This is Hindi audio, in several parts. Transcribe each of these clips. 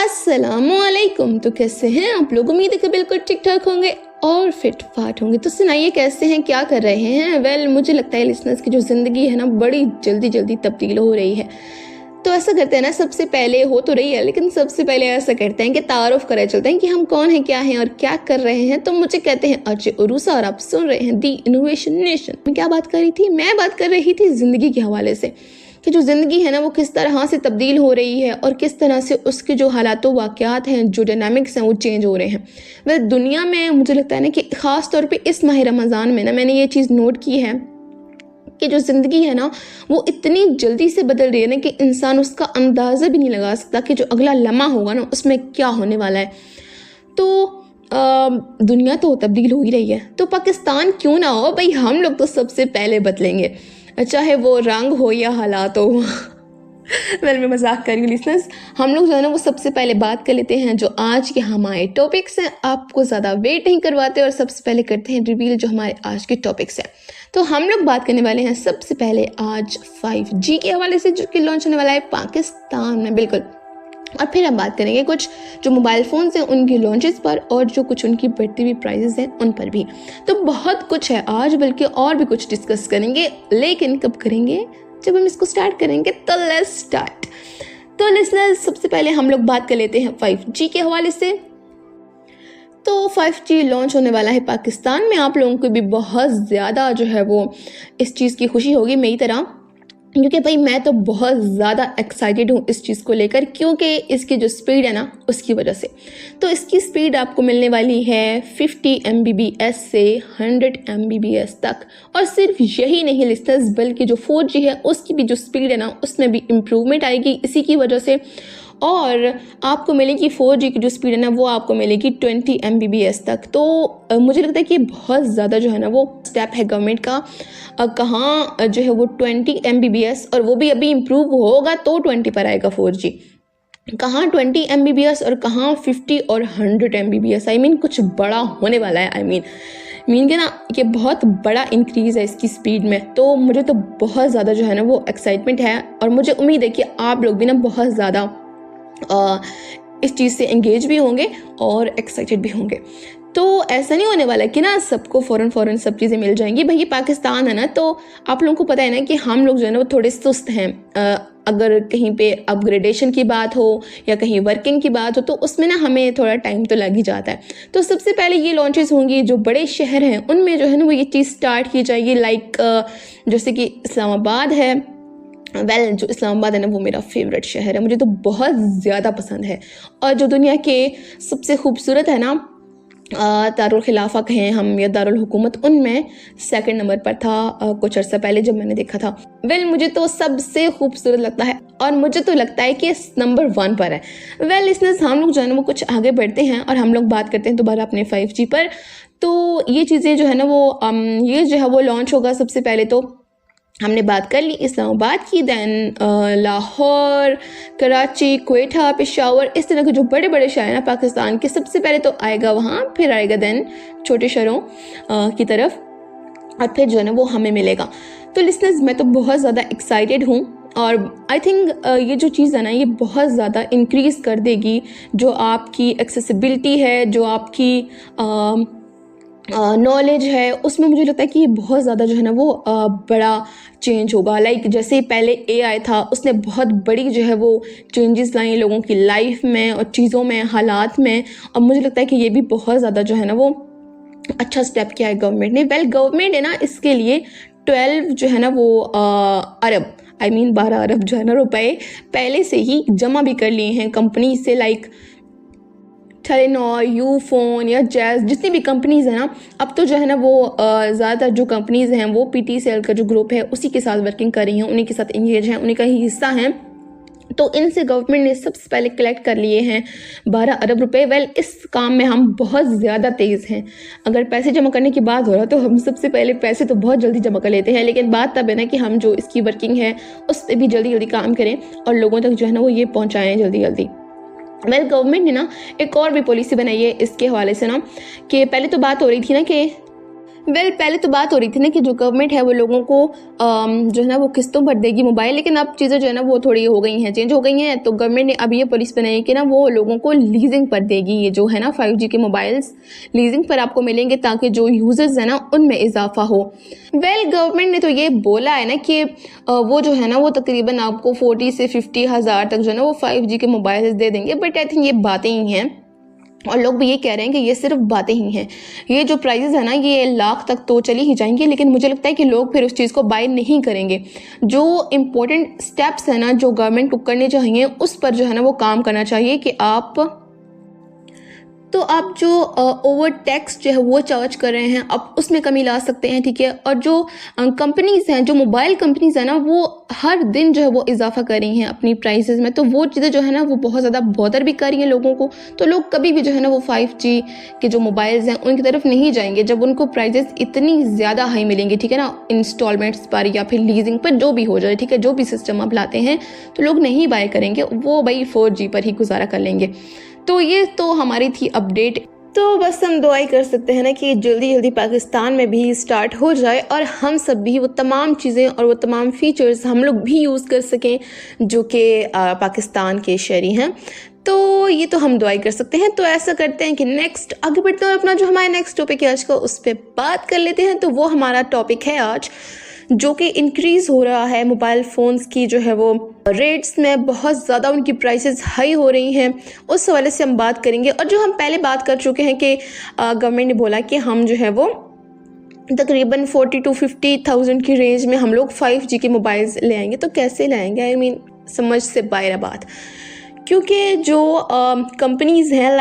अस्सलामुअलैकुम। तो कैसे हैं आप लोग? उम्मीद है कि बिल्कुल ठीक ठाक होंगे और फिट फाट होंगे। तो सुनाइए कैसे हैं, क्या कर रहे हैं? वेल मुझे लगता है लिसनर्स की जो ज़िंदगी है ना बड़ी जल्दी जल्दी तब्दील हो रही है। तो ऐसा करते हैं ना, सबसे पहले हो तो रही है लेकिन सबसे पहले ऐसा करते हैं कि तारुफ करे चलते हैं कि हम कौन हैं, क्या हैं और क्या कर रहे हैं। तो मुझे कहते हैं अर्चे उरूसा और आप सुन रहे हैं दी इनोवेशन नेशन। मैं क्या बात कर रही थी? मैं बात कर रही थी ज़िंदगी के हवाले से कि जो ज़िंदगी है ना वो किस तरह से तब्दील हो रही है और किस तरह से उसके जो हालात वाक़यात हैं, जो डायनामिक्स हैं वो चेंज हो रहे हैं। वह दुनिया में मुझे लगता है ना कि ख़ास तौर पे इस माह रमज़ान में ना मैंने ये चीज़ नोट की है कि जो ज़िंदगी है ना वो इतनी जल्दी से बदल रही है ना कि इंसान उसका अंदाज़ा भी नहीं लगा सकता कि जो अगला लम्हा होगा ना उसमें क्या होने वाला है। तो दुनिया तो तब्दील हो ही रही है, तो पाकिस्तान क्यों ना हो भाई, हम लोग तो सबसे पहले बदलेंगे, चाहे वो रंग हो या हालात हो। वेल मैं मजाक कर रही हूँ लिसनर्स। हम लोग जो है ना वो सबसे पहले बात कर लेते हैं जो आज के हमारे टॉपिक्स हैं। आपको ज़्यादा वेट नहीं करवाते और सबसे पहले करते हैं रिवील जो हमारे आज के टॉपिक्स हैं। तो हम लोग बात करने वाले हैं सबसे पहले आज 5G के हवाले से, जो कि लॉन्च होने वाला है पाकिस्तान में। बिल्कुल। और फिर हम बात करेंगे कुछ जो मोबाइल फ़ोन्स हैं उनकी लॉन्चेस पर और जो कुछ उनकी बढ़ती हुई प्राइसेस हैं उन पर भी। तो बहुत कुछ है आज, बल्कि और भी कुछ डिस्कस करेंगे, लेकिन कब करेंगे? जब हम इसको स्टार्ट करेंगे। तो लेट्स स्टार्ट। तो लिसनर्स सबसे पहले हम लोग बात कर लेते हैं 5G के हवाले से। तो 5G लॉन्च होने वाला है पाकिस्तान में। आप लोगों को भी बहुत ज़्यादा जो है वो इस चीज़ की खुशी होगी मेरी तरह, क्योंकि भाई मैं तो बहुत ज़्यादा एक्साइटेड हूँ इस चीज़ को लेकर, क्योंकि इसकी जो स्पीड है ना उसकी वजह से। तो इसकी स्पीड आपको मिलने वाली है 50 Mbps से 100 Mbps तक। और सिर्फ यही नहीं लिसनर्स, बल्कि जो 4G है उसकी भी जो स्पीड है ना उसमें भी इम्प्रूवमेंट आएगी इसी की वजह से। और आपको मिलेगी 4G की जो स्पीड है ना वो आपको मिलेगी 20 Mbps तक। तो मुझे लगता है कि बहुत ज़्यादा जो है ना वो स्टेप है गवर्नमेंट का। कहाँ जो है वो 20 Mbps, और वो भी अभी इम्प्रूव होगा तो 20 पर आएगा 4G। कहाँ 20 Mbps और कहाँ 50 और 100 Mbps। आई मीन कुछ बड़ा होने वाला है। आई मीन के ना ये बहुत बड़ा इंक्रीज़ है इसकी स्पीड में। तो मुझे तो बहुत ज़्यादा जो है ना वो एक्साइटमेंट है और मुझे उम्मीद है कि आप लोग भी ना बहुत ज़्यादा इस चीज़ से एंगेज भी होंगे और एक्साइटेड भी होंगे। तो ऐसा नहीं होने वाला कि ना सबको फ़ौरन सब चीज़ें मिल जाएंगी। भाई ये पाकिस्तान है ना, तो आप लोगों को पता है ना कि हम लोग जो है ना वो थोड़े सुस्त हैं। अगर कहीं पे अपग्रेडेशन की बात हो या कहीं वर्किंग की बात हो तो उसमें ना हमें थोड़ा टाइम तो लग ही जाता है। तो सबसे पहले ये लॉन्चेस होंगी जो बड़े शहर हैं उनमें जो है ना वो ये चीज़ स्टार्ट की जाएगी। लाइक जैसे कि इस्लामाबाद है। वेल जो इस्लामाबाद है ना वो मेरा फेवरेट शहर है, मुझे तो बहुत ज़्यादा पसंद है। और जो दुनिया के सबसे खूबसूरत है ना दारुल खिलाफा कहें हम या दारुल हुकूमत, उनमें सेकंड नंबर पर था कुछ अर्सा पहले जब मैंने देखा था। वेल मुझे तो सबसे खूबसूरत लगता है और मुझे तो लगता है कि नंबर 1 पर है। वेल लिसनर्स हम लोग जो है ना वो कुछ आगे बढ़ते हैं और हम लोग बात करते हैं दोबारा अपने 5G पर। तो ये चीज़ें जो है ना वो ये जो है वो लॉन्च होगा। सबसे पहले तो हमने बात कर ली इस्लामाबाद की, दैन लाहौर, कराची, क्वेटा, पेशावर, इस तरह के जो बड़े बड़े शहर हैं ना पाकिस्तान के, सबसे पहले तो आएगा वहाँ, फिर आएगा दैन छोटे शहरों की तरफ, और फिर जो है ना वो हमें मिलेगा। तो लिसनर्स मैं तो बहुत ज़्यादा एक्साइटेड हूँ और आई थिंक ये जो चीज़ है ना ये बहुत ज़्यादा इंक्रीज़ कर देगी जो आपकी एक्सेसिबिलिटी है, जो आपकी नॉलेज है, उसमें मुझे लगता है कि ये बहुत ज़्यादा जो है ना वो बड़ा चेंज होगा। लाइक जैसे पहले AI था उसने बहुत बड़ी जो है वो चेंजेस लाई लोगों की लाइफ में और चीज़ों में, हालात में। और मुझे लगता है कि ये भी बहुत ज़्यादा जो है ना वो अच्छा स्टेप किया है गवर्नमेंट ने। वेल गवर्नमेंट है ना इसके लिए 12 जो है ना वो अरब, आई मीन 12 अरब जो है ना रुपए पहले से ही जमा भी कर लिए हैं कंपनी से। लाइक टेलीनॉर, यूफोन या जैज़, जितनी भी कंपनीज़ हैं ना, अब तो जो है ना वो ज़्यादातर जो कंपनीज़ हैं वो PTCL का जो ग्रुप है उसी के साथ वर्किंग कर रही हैं, उन्हीं के साथ इंगेज हैं, उन्हीं का ही हिस्सा हैं। तो इनसे गवर्नमेंट ने सबसे पहले कलेक्ट कर लिए हैं 12 अरब रुपए। वेल इस काम में हम बहुत ज़्यादा तेज़ हैं। अगर पैसे जमा करने की बात हो रहा तो हम सबसे पहले पैसे तो बहुत जल्दी जमा कर लेते हैं, लेकिन बात तब है ना कि हम जो इसकी वर्किंग है उस पर भी जल्दी जल्दी काम करें और लोगों तक जो है ना वो ये पहुँचाएँ जल्दी जल्दी। वेल गवर्नमेंट ने ना एक और भी पॉलिसी बनाई है इसके हवाले से ना, कि पहले तो बात हो रही थी ना कि पहले तो बात हो रही थी ना कि जो गवर्नमेंट है वो लोगों को जो है ना वो किस्तों पर देगी मोबाइल, लेकिन अब चीज़ें जो है ना वो थोड़ी हो गई हैं, चेंज हो गई हैं। तो गवर्नमेंट ने अब ये पॉलिसी बनाई है कि ना वो लोगों को लीजिंग पर देगी, ये जो है ना 5G के मोबाइल्स लीजिंग पर आपको मिलेंगे ताकि जो यूजर्स हैं ना उनमें इजाफा हो। गवर्नमेंट ने तो ये बोला है ना कि वो जो है ना वो तकरीबन आपको 40 से 50 हज़ार तक जो है ना वो 5G के मोबाइल्स दे देंगे, बट आई थिंक ये बातें ही हैं और लोग भी ये कह रहे हैं कि ये सिर्फ बातें ही हैं। ये जो प्राइजेस है ना ये लाख तक तो चली ही जाएंगे, लेकिन मुझे लगता है कि लोग फिर उस चीज़ को बाय नहीं करेंगे। जो इम्पोर्टेंट स्टेप्स है ना जो गवर्नमेंट को करने चाहिए उस पर जो है ना वो काम करना चाहिए कि आप जो ओवर टैक्स जो है वो चार्ज कर रहे हैं आप उसमें कमी ला सकते हैं, ठीक है। और जो कंपनीज़ हैं, जो मोबाइल कंपनीज़ हैं ना वो हर दिन जो है वो इजाफा कर रही हैं अपनी प्राइसेस में, तो वो चीज़ें जो है ना वो बहुत ज़्यादा बॉदर भी कर रही हैं लोगों को। तो लोग कभी भी जो है ना वो 5G के जो मोबाइल्स हैं उनकी तरफ नहीं जाएंगे जब उनको प्राइजेस इतनी ज़्यादा हाई मिलेंगी, ठीक है ना, इंस्टॉलमेंट्स पर या फिर लीजिंग पर, जो भी हो जाए, ठीक है। जो भी सिस्टम आप लाते हैं तो लोग नहीं बाय करेंगे, वो भाई 4G पर ही गुजारा कर लेंगे। तो ये तो हमारी थी अपडेट। तो बस हम दुआ ही कर सकते हैं ना कि जल्दी जल्दी पाकिस्तान में भी स्टार्ट हो जाए और हम सब भी वो तमाम चीज़ें और वो तमाम फीचर्स हम लोग भी यूज़ कर सकें जो कि पाकिस्तान के शहरी हैं। तो ये तो हम दुआ ही कर सकते हैं। तो ऐसा करते हैं कि नेक्स्ट आगे बढ़ते हैं, अपना जो हमारा नेक्स्ट टॉपिक है आज का उस पर बात कर लेते हैं। तो वो हमारा टॉपिक है आज जो कि इंक्रीज़ हो रहा है मोबाइल फ़ोन्स की जो है वो रेट्स में बहुत ज़्यादा उनकी प्राइसेस हाई हो रही हैं, उस हवाले से हम बात करेंगे। और जो हम पहले बात कर चुके हैं कि गवर्नमेंट ने बोला कि हम जो है वो तकरीबन 40 to 50,000 की रेंज में हम लोग 5G के मोबाइल्स ले आएंगे। तो कैसे लाएंगे, आई मीन समझ से बाहर बात, क्योंकि जो कंपनीज़ हैं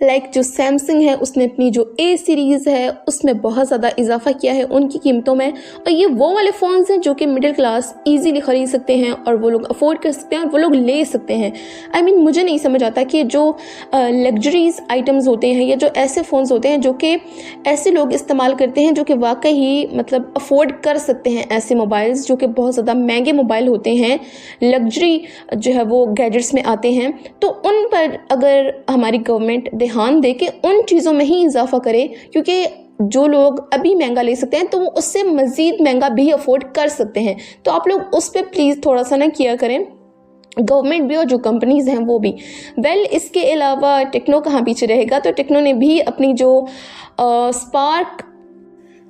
लाइक जो सैमसंग है उसने अपनी जो A सीरीज़ है उसमें बहुत ज़्यादा इजाफा किया है उनकी कीमतों में। और ये वो वाले फ़ोन्स हैं जो कि मिडिल क्लास इजीली ख़रीद सकते हैं और वो लोग अफोर्ड कर सकते हैं और वो लोग ले सकते हैं। आई मीन मुझे नहीं समझ आता कि जो लग्जरीज आइटम्स होते हैं या जो ऐसे फ़ोन्स होते हैं जो कि ऐसे लोग इस्तेमाल करते हैं जो कि वाकई ही मतलब अफोर्ड कर सकते हैं ऐसे मोबाइल्स जो कि बहुत ज़्यादा महंगे मोबाइल होते हैं, लग्जरी जो है वो गैजेट्स में आते हैं, तो उन पर अगर हमारी गवर्नमेंट ध्यान दे के उन चीज़ों में ही इजाफा करे, क्योंकि जो लोग अभी महंगा ले सकते हैं तो वो उससे मज़ीद महंगा भी अफोर्ड कर सकते हैं। तो आप लोग उस पर प्लीज़ थोड़ा सा ना किया करें, गवर्नमेंट भी और जो कंपनीज़ हैं वो भी। इसके अलावा टेक्नो कहाँ पीछे रहेगा, तो टेक्नो ने भी अपनी जो स्पार्क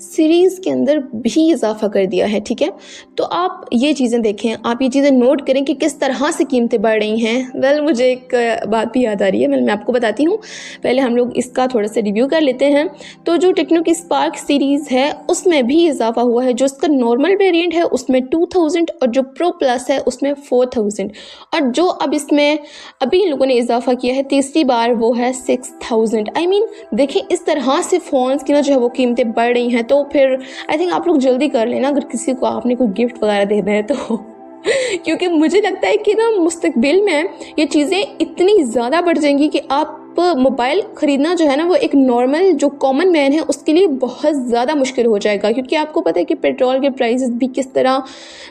सीरीज़ के अंदर भी इजाफा कर दिया है, ठीक है। तो आप ये चीज़ें देखें, आप ये चीज़ें नोट करें कि किस तरह से कीमतें बढ़ रही हैं। मुझे एक बात भी याद आ रही है, मैं आपको बताती हूँ। पहले हम लोग इसका थोड़ा सा रिव्यू कर लेते हैं। तो जो टेक्नो की स्पार्क सीरीज़ है उसमें भी इजाफा हुआ है। जो इसका नॉर्मल वेरिएंट है उसमें 2000 और जो प्रो प्लस है उसमें 4000, और जो अब इसमें अभी लोगों ने इजाफा किया है तीसरी बार वो है 6000। आई मीन देखें इस तरह से फ़ोन्स की ना जो है वो कीमतें बढ़ रही हैं। तो फिर आई थिंक आप लोग जल्दी कर लेना अगर किसी को आपने कोई गिफ्ट वगैरह देना है तो क्योंकि मुझे लगता है कि ना मुस्तकबिल में ये चीज़ें इतनी ज़्यादा बढ़ जाएंगी कि आप मोबाइल ख़रीदना जो है ना वो एक नॉर्मल जो कॉमन मैन है उसके लिए बहुत ज़्यादा मुश्किल हो जाएगा, क्योंकि आपको पता है कि पेट्रोल के प्राइसेस भी किस तरह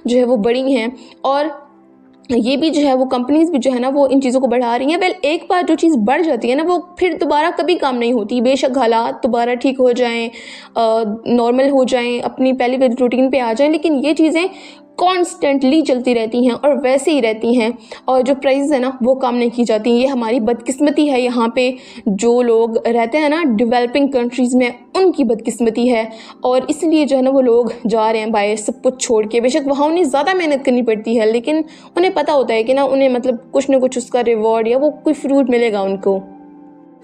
जो है वो बढ़ी हैं और ये भी जो है वो कंपनीज़ भी जो है ना वो इन चीज़ों को बढ़ा रही हैं। एक बार जो चीज़ बढ़ जाती है ना वो फिर दोबारा कभी काम नहीं होती। बेशक हालात दोबारा ठीक हो जाएं, नॉर्मल हो जाएं, अपनी पहले रूटीन पे आ जाएं, लेकिन ये चीज़ें कॉन्स्टेंटली चलती रहती हैं और वैसे ही रहती हैं और जो प्राइस है ना वो कम नहीं की जाती। ये हमारी बदकिस्मती है, यहाँ पे जो लोग रहते हैं ना डेवलपिंग कंट्रीज़ में उनकी बदकिस्मती है और इसलिए जो है ना वो लोग जा रहे हैं बाहर सब कुछ छोड़ के। बेशक वहाँ उन्हें ज़्यादा मेहनत करनी पड़ती है, लेकिन उन्हें पता होता है कि ना उन्हें मतलब कुछ ना कुछ उसका रिवॉर्ड या वो कोई फ्रूट मिलेगा उनको।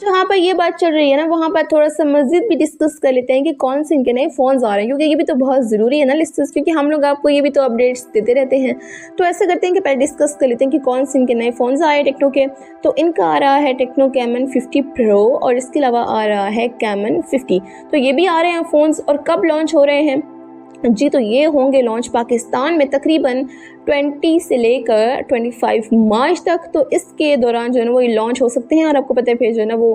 जहाँ पर ये बात चल रही है ना वहाँ पर थोड़ा सा मज़ीद भी डिस्कस कर लेते हैं कि कौन से इनके नए फ़ोन्स आ रहे हैं, क्योंकि ये भी तो बहुत ज़रूरी है ना लिस्टर्स, क्योंकि हम लोग आपको ये भी तो अपडेट्स देते रहते हैं। तो ऐसा करते हैं कि पहले डिस्कस कर लेते हैं कि कौन से इनके नए फ़ोन्स आए टेक्नो के। तो इनका आ रहा है टेक्नो कैमन 50 प्रो और इसके अलावा आ रहा है कैमन 50। तो ये भी आ रहे हैं फ़ोन्स और कब लॉन्च हो रहे हैं जी, तो ये होंगे लॉन्च पाकिस्तान में तकरीबन 20 से लेकर 25 मार्च तक। तो इसके दौरान जो है ना वो लॉन्च हो सकते हैं, और आपको पता है फिर जो है ना वो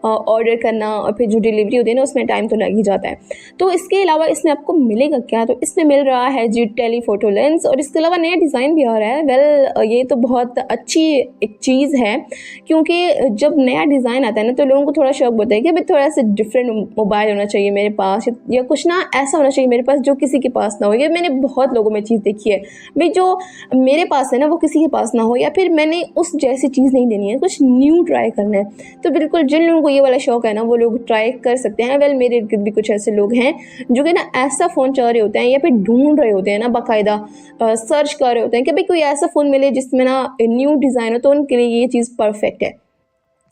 ऑर्डर करना और फिर जो डिलीवरी होती है ना उसमें टाइम तो लग ही जाता है। तो इसके अलावा इसमें आपको मिलेगा क्या, तो इसमें मिल रहा है जी टेलीफोटो लेंस, और इसके अलावा नया डिज़ाइन भी आ रहा है। वेल ये तो बहुत अच्छी एक चीज़ है, क्योंकि जब नया डिज़ाइन आता है ना तो लोगों को थोड़ा शौक होता है कि भाई थोड़ा सा डिफरेंट मोबाइल होना चाहिए मेरे पास, या कुछ ना ऐसा होना चाहिए मेरे पास जो किसी के पास ना हो। ये मैंने बहुत लोगों में चीज़ देखी है भाई, जो मेरे पास है ना वो किसी के पास ना हो, या फिर मैंने उस जैसी चीज़ नहीं लेनी है, कुछ न्यू ट्राई करना है। तो बिल्कुल जिन लोगों को ये वाला शौक है ना वो लोग ट्राई कर सकते हैं। वेल मेरे इर्द गिर्द भी कुछ ऐसे लोग हैं जो कि ना ऐसा फ़ोन चाह रहे होते हैं या फिर ढूंढ रहे होते हैं ना, बाकायदा सर्च कर रहे होते हैं कि भाई कोई ऐसा फ़ोन मिले जिसमें ना न्यू डिज़ाइन हो, तो उनके लिए ये चीज़ परफेक्ट है।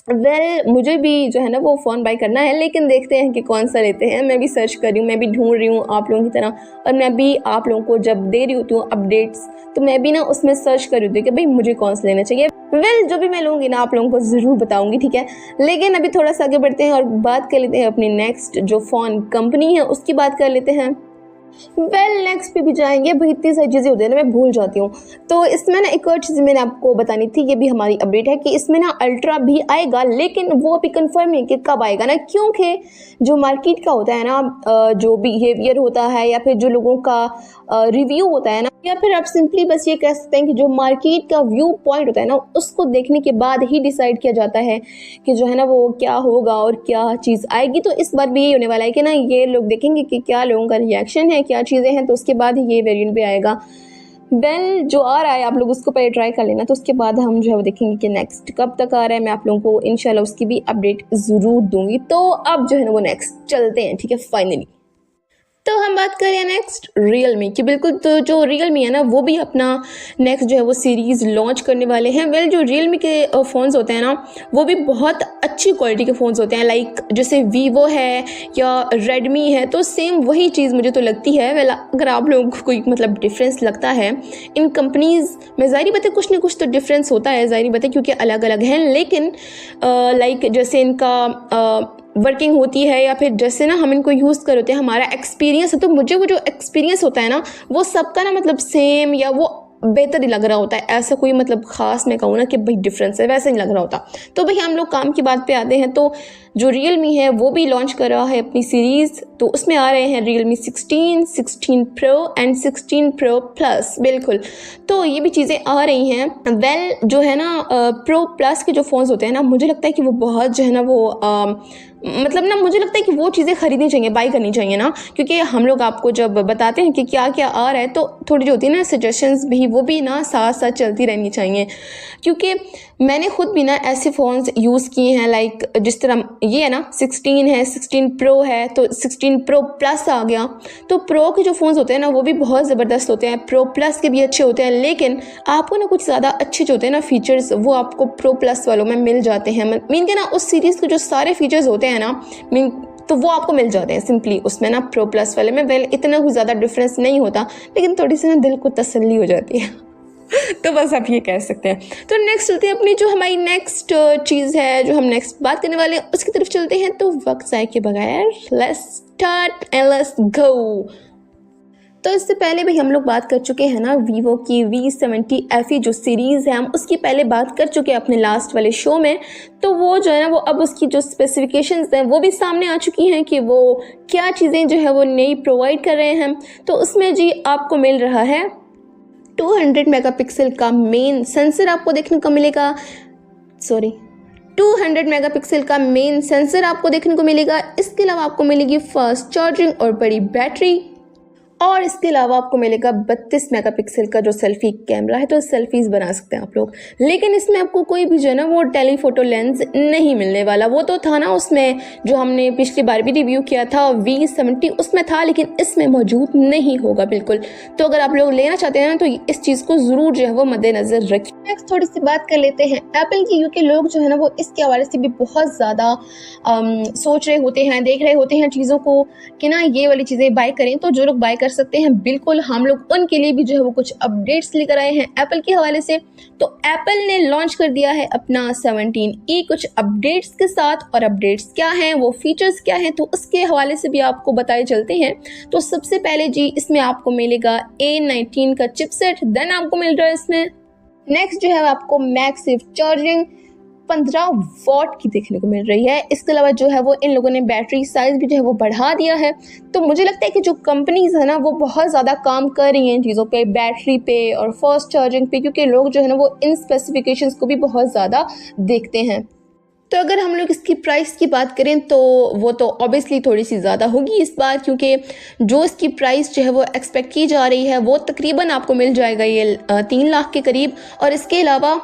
वेल मुझे भी जो है ना वो फ़ोन बाय करना है, लेकिन देखते हैं कि कौन सा लेते हैं। मैं भी सर्च कर रही हूँ, मैं भी ढूंढ रही हूँ आप लोगों की तरह, और मैं भी आप लोगों को जब दे रही होती हूँ अपडेट्स, तो मैं भी ना उसमें सर्च कर रही हूँ कि भाई मुझे कौन सा लेना चाहिए। वेल जो भी मैं लूँगी ना आप लोगों को ज़रूर बताऊँगी, ठीक है। लेकिन अभी थोड़ा सा आगे बढ़ते हैं और बात कर लेते हैं अपनी नेक्स्ट जो फ़ोन कंपनी है उसकी बात कर लेते हैं। वेल नेक्स्ट पे भी जाएंगे, भाई इतनी सारी चीज़ें होती है ना मैं भूल जाती हूँ। तो इसमें ना एक और चीज़ मैंने आपको बतानी थी, ये भी हमारी अपडेट है कि इसमें ना अल्ट्रा भी आएगा, लेकिन वो अभी कंफर्म नहीं कि कब आएगा ना, क्योंकि जो मार्केट का होता है ना जो बिहेवियर होता है या फिर जो लोगों का रिव्यू होता है ना, या फिर आप सिंपली बस ये कह सकते हैं कि जो मार्केट का व्यू पॉइंट होता है ना उसको देखने के बाद ही डिसाइड किया जाता है कि जो है ना वो क्या होगा और क्या चीज़ आएगी। तो इस बार भी ये होने वाला है कि ना ये लोग देखेंगे कि क्या लोगों का रिएक्शन है, क्या चीज़ें हैं, तो उसके बाद ही ये वेरिएंट भी आएगा। वेल जो आ रहा है आप लोग उसको पहले ट्राई कर लेना, तो उसके बाद हम जो है वो देखेंगे कि नेक्स्ट कब तक आ रहा है। मैं आप लोगों को इंशाल्लाह उसकी भी अपडेट ज़रूर दूंगी। तो अब जो है ना वो नेक्स्ट चलते हैं, ठीक है। फाइनली तो हम बात करें नेक्स्ट रियलमी की। बिल्कुल, तो जो रियलमी है ना वो भी अपना नेक्स्ट जो है वो सीरीज़ लॉन्च करने वाले हैं। वेल जो रियलमी के फ़ोन्स होते हैं ना वो भी बहुत अच्छी क्वालिटी के फ़ोन्स होते हैं, लाइक जैसे वीवो है या रेडमी है, तो सेम वही चीज़ मुझे तो लगती है। वेल अगर आप लोगों को कोई मतलब डिफरेंस लगता है इन कंपनीज़ में, ज़ाहिर बात है कुछ ना कुछ तो डिफरेंस होता है, ज़ाहिर बात है क्योंकि अलग अलग हैं, लेकिन लाइक जैसे इनका वर्किंग होती है या फिर जैसे ना हम इनको यूज़ कर होते हैं, हमारा एक्सपीरियंस है, तो मुझे वो जो एक्सपीरियंस होता है ना वो सबका ना मतलब सेम या वो बेहतर ही लग रहा होता है। ऐसा कोई मतलब ख़ास मैं कहूँ ना कि भाई डिफरेंस है, वैसे नहीं लग रहा होता। तो भाई हम लोग काम की बात पे आते हैं, तो जो रियलमी है वो भी लॉन्च कर रहा है अपनी सीरीज़। तो उसमें आ रहे हैं Realme 16, 16 pro and 16 pro plus. बिल्कुल, तो ये भी चीज़ें आ रही हैं। वेल जो है ना प्रो प्लस के जो फ़ोन्स होते हैं ना मुझे लगता है कि वो बहुत जो है ना वो मतलब ना मुझे लगता है कि वो चीज़ें खरीदनी चाहिए, बाई करनी चाहिए ना, क्योंकि हम लोग आपको जब बताते हैं कि क्या क्या आ रहा है तो थोड़ी जो होती है ना सजेशंस भी वो भी ना साथ साथ चलती रहनी चाहिए। क्योंकि मैंने खुद भी ना ऐसे फ़ोन्स यूज़ किए हैं, लाइक जिस तरह ये है ना 16 है, 16 प्रो है, तो 16 प्रो प्लस आ गया। तो प्रो के जो फ़ोन्स होते हैं ना वो भी बहुत ज़बरदस्त होते हैं, प्रो प्लस के भी अच्छे होते हैं, लेकिन आपको ना कुछ ज़्यादा अच्छे जो होते हैं ना फीचर्स वो आपको प्रो प्लस वालों में मिल जाते हैं। मीन के ना उस सीरीज़ के जो सारे फीचर्स होते हैं ना मीन तो वो आपको मिल जाते हैं सिंपली उसमें ना प्रो प्लस वाले में। वेल इतना कुछ ज़्यादा डिफरेंस नहीं होता, लेकिन थोड़ी सी ना दिल को तसल्ली हो जाती है तो बस आप ये कह सकते हैं। तो नेक्स्ट चलते हैं अपनी जो हमारी नेक्स्ट चीज़ है जो हम नेक्स्ट बात करने वाले हैं उसकी तरफ चलते हैं। तो वक्त जाए के बगैर let's start and let's go. तो इससे पहले भी हम लोग बात कर चुके हैं ना वीवो की V70 FE जो सीरीज़ है, हम उसकी पहले बात कर चुके हैं अपने लास्ट वाले शो में। तो वो जो है ना वो अब उसकी जो स्पेसिफिकेशंस हैं वो भी सामने आ चुकी हैं कि वो क्या चीज़ें जो है वो नई प्रोवाइड कर रहे हैं। तो उसमें जी आपको मिल रहा है 200 मेगापिक्सल का मेन सेंसर आपको देखने को मिलेगा, 200 मेगापिक्सल का मेन सेंसर आपको देखने को मिलेगा। इसके अलावा आपको मिलेगी फास्ट चार्जिंग और बड़ी बैटरी, और इसके अलावा आपको मिलेगा 32 मेगापिक्सल का जो सेल्फी कैमरा है, तो सेल्फीज़ बना सकते हैं आप लोग। लेकिन इसमें आपको कोई भी जो है ना वो टेलीफोटो लेंस नहीं मिलने वाला। वो तो था ना उसमें जो हमने पिछली बार भी रिव्यू किया था V70 उसमें था, लेकिन इसमें मौजूद नहीं होगा बिल्कुल। तो अगर आप लोग लेना चाहते हैं ना तो इस चीज़ को ज़रूर जो है वो मद्देनज़र रखिए। नेक्स्ट थोड़ी सी बात कर लेते हैं एप्पल की, क्योंकि लोग जो है ना वो इसके हवाले से भी बहुत ज़्यादा सोच रहे होते हैं, देख रहे होते हैं चीज़ों को कि ना ये वाली चीज़ें बाय करें। तो जो लोग बाय कर सकते हैं। बिल्कुल हम लोग उनके लिए भी जो है वो कुछ अपडेट्स लेकर आए हैं एप्पल के हवाले से। तो एप्पल ने लॉन्च कर दिया है अपना 17E कुछ अपडेट्स के साथ, और अपडेट्स क्या हैं, वो फीचर्स क्या हैं, तो उसके हवाले से भी आपको बताए चलते हैं। तो सबसे पहले जी इसमें आपको मिलेगा A19 का चिपसेट, देन आपको मिल रहा है इसमें नेक्स्ट जो है आपको मैक्सिव चार्जिंग 15 वॉट की देखने को मिल रही है। इसके अलावा जो है वो इन लोगों ने बैटरी साइज भी जो है वो बढ़ा दिया है। तो मुझे लगता है कि जो कंपनीज है ना वो बहुत ज़्यादा काम कर रही हैं इन चीज़ों पे, बैटरी पे और फास्ट चार्जिंग पे, क्योंकि लोग जो है ना वो इन स्पेसिफिकेशंस को भी बहुत ज़्यादा देखते हैं। तो अगर हम लोग इसकी प्राइस की बात करें तो वो तो ऑब्वियसली थोड़ी सी ज़्यादा होगी इस बार, क्योंकि जो इसकी प्राइस जो है वो एक्सपेक्ट की जा रही है वो तकरीबन आपको मिल जाएगा ये 3 लाख के करीब। और इसके अलावा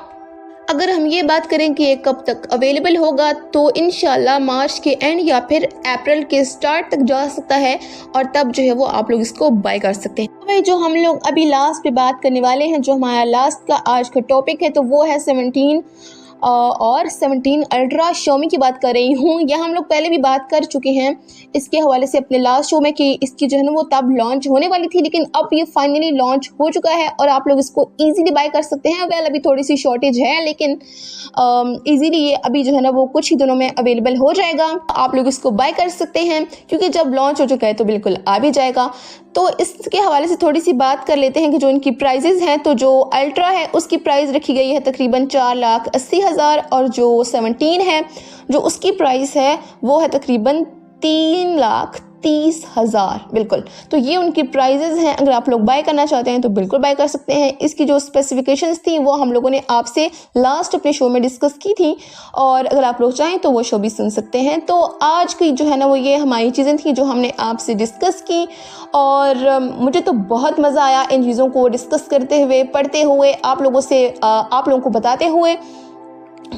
अगर हम ये बात करें कि ये कब तक अवेलेबल होगा, तो इंशाल्लाह मार्च के एंड या फिर अप्रैल के स्टार्ट तक जा सकता है, और तब जो है वो आप लोग इसको बाय कर सकते हैं। तो भाई जो हम लोग अभी लास्ट पे बात करने वाले हैं, जो हमारा लास्ट का आज का टॉपिक है, तो वो है 17 और 17 अल्ट्रा Xiaomi की बात कर रही हूँ। यह हम लोग पहले भी बात कर चुके हैं इसके हवाले से अपने लास्ट शो में कि इसकी जो है ना वो तब लॉन्च होने वाली थी, लेकिन अब ये फाइनली लॉन्च हो चुका है और आप लोग इसको इजीली बाय कर सकते हैं। वेल अभी थोड़ी सी शॉर्टेज है, लेकिन इजीली ये अभी जो है ना वो कुछ ही दिनों में अवेलेबल हो जाएगा। आप लोग इसको बाय कर सकते हैं, क्योंकि जब लॉन्च हो चुका है तो बिल्कुल आ भी जाएगा। तो इसके हवाले से थोड़ी सी बात कर लेते हैं कि जो इनकी प्राइजेज हैं, तो जो अल्ट्रा है उसकी प्राइस रखी गई है तकरीबन 4,80,000, और जो 17 है जो उसकी प्राइस है वो है तकरीबन 3,30,000। बिल्कुल, तो ये उनकी प्राइजेज हैं। अगर आप लोग बाय करना चाहते हैं तो बिल्कुल बाय कर सकते हैं। इसकी जो स्पेसिफिकेशंस थी वो हम लोगों ने आपसे लास्ट अपने शो में डिस्कस की थी, और अगर आप लोग चाहें तो वो शो भी सुन सकते हैं। तो आज की जो है ना वो ये हमारी चीज़ें थी जो हमने आपसे डिस्कस की, और मुझे तो बहुत मज़ा आया इन चीज़ों को डिस्कस करते हुए, पढ़ते हुए, आप लोगों को बताते हुए।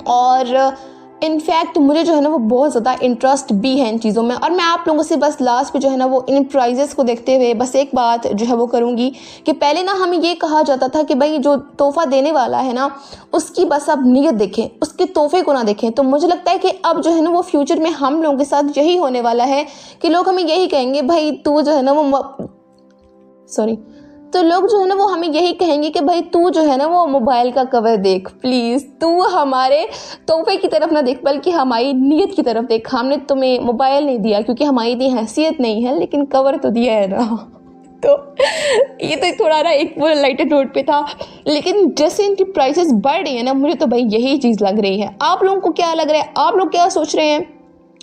और इनफैक्ट मुझे जो है ना वो बहुत ज़्यादा इंटरेस्ट भी है इन चीज़ों में। और मैं आप लोगों से बस लास्ट पे जो है ना वो इन प्राइजेस को देखते हुए बस एक बात जो है वो करूँगी कि पहले ना हमें ये कहा जाता था कि भाई जो तोहफ़ा देने वाला है ना उसकी बस आप नीयत देखें, उसके तोहफे को ना देखें। तो मुझे लगता है कि अब जो है ना वो फ्यूचर में हम लोगों के साथ यही होने वाला है कि लोग हमें यही कहेंगे, भाई तू जो है ना तो लोग जो है ना वो हमें यही कहेंगे कि भाई तू जो है ना वो मोबाइल का कवर देख, प्लीज़ तू हमारे तोहफे की तरफ ना देख बल्कि हमारी नीयत की तरफ देख। हमने तुम्हें मोबाइल नहीं दिया क्योंकि हमारी इतनी हैसियत नहीं है, लेकिन कवर तो दिया है ना। तो ये तो थोड़ा ना एक वो लाइटर नोट पे था, लेकिन जैसे इनकी प्राइसेस बढ़ रही है ना मुझे तो भाई यही चीज़ लग रही है। आप लोगों को क्या लग रहा है, आप लोग क्या सोच रहे हैं,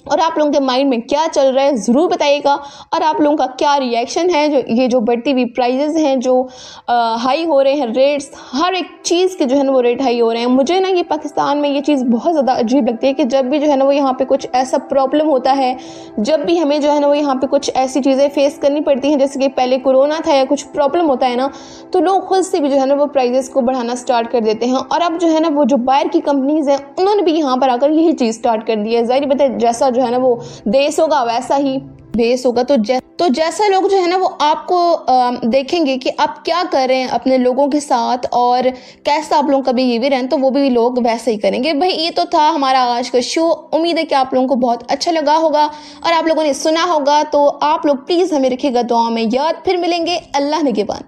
और आप लोगों के माइंड में क्या चल रहा है ज़रूर बताइएगा। और आप लोगों का क्या रिएक्शन है जो बढ़ती हुई प्राइजेज़ हैं, जो हाई हो रहे हैं रेट्स, हर एक चीज़ के जो है ना वो रेट हाई हो रहे हैं। मुझे ना ये पाकिस्तान में ये चीज़ बहुत ज़्यादा अजीब लगती है कि जब भी जो है ना वो यहाँ पे कुछ ऐसा प्रॉब्लम होता है, जब भी हमें जो है ना वो यहाँ पे कुछ ऐसी चीज़ें फेस करनी पड़ती हैं, जैसे कि पहले कोरोना था या कुछ प्रॉब्लम होता है ना, तो लोग खुद से भी जो है ना वो प्राइजेस को बढ़ाना स्टार्ट कर देते हैं। और अब जो है ना वो जो बाहर की कंपनीज़ हैं उन्होंने भी यहाँ पर आकर यही चीज़ स्टार्ट कर दी है। ज़ाहिर बात है जैसा जो है ना वो देश होगा वैसा ही भेस होगा। तो जैसा लोग जो है ना वो आपको देखेंगे कि आप क्या कर रहे हैं अपने लोगों के साथ और कैसा आप लोगों का बिहेवियर है, तो वो भी लोग वैसे ही करेंगे। भाई ये तो था हमारा आज का शो। उम्मीद है कि आप लोगों को बहुत अच्छा लगा होगा और आप लोगों ने सुना होगा। तो आप लोग प्लीज़ हमें रखिएगा दुआ में याद। फिर मिलेंगे, अल्लाह निगहबान।